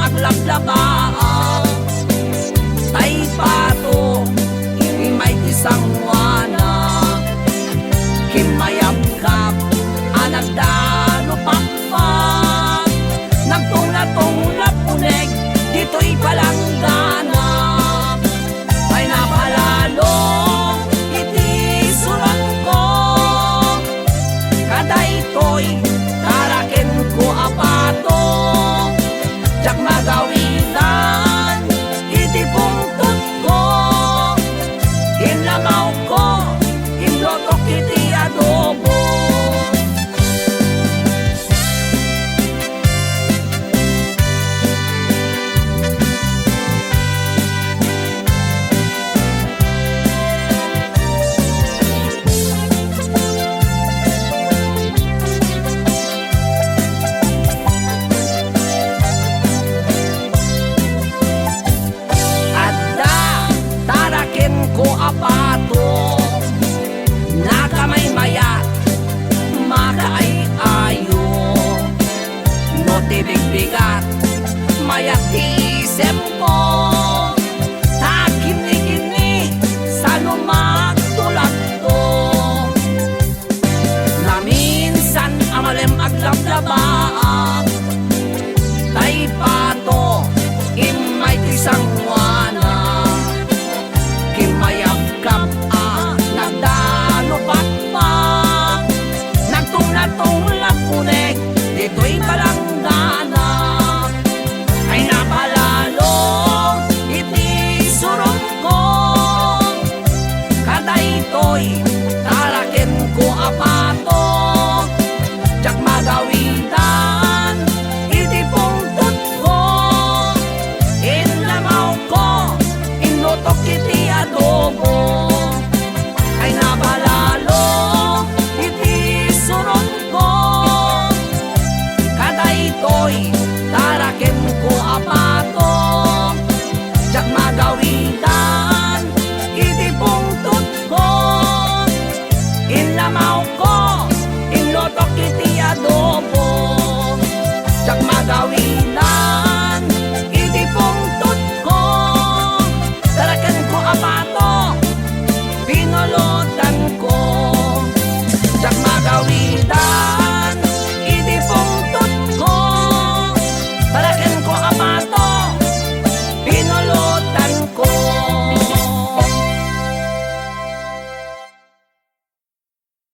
aglaglabaan. Tay pato, may isang wana, kimayam kap, anak dano pakpak, nagtungla-tungla punek, dito'y palanggana. Ay napalalo, iti surat ko, kaday to'y taraken ko apato, jak magawitan, iti pungtot ko, inlamaw ko, inlotok iti adobo. Ko apato, nakamay mayat, makaay ayo, no tibig-bigat, mayat isip ko, takini-kini, sa lumagtulak to. Na minsan amalem aglablabaan, tay pato, imay tisang wana, mayagkap nagdalo pakpak, nagtungla-tungla punek, dito'y palanggana. Ay napalalo, iti surong ko, kaday to'y taraken ko apato, jak magawitan, iti pungtot ko, inlamaw ko, inutok iti adobo. Ay nabalalo, iti surong ko, kaday to'y taraken ko apato, jak magawitan, iti pungtot ko, inlamaw ko, inutok iti adobo, jak magawitan.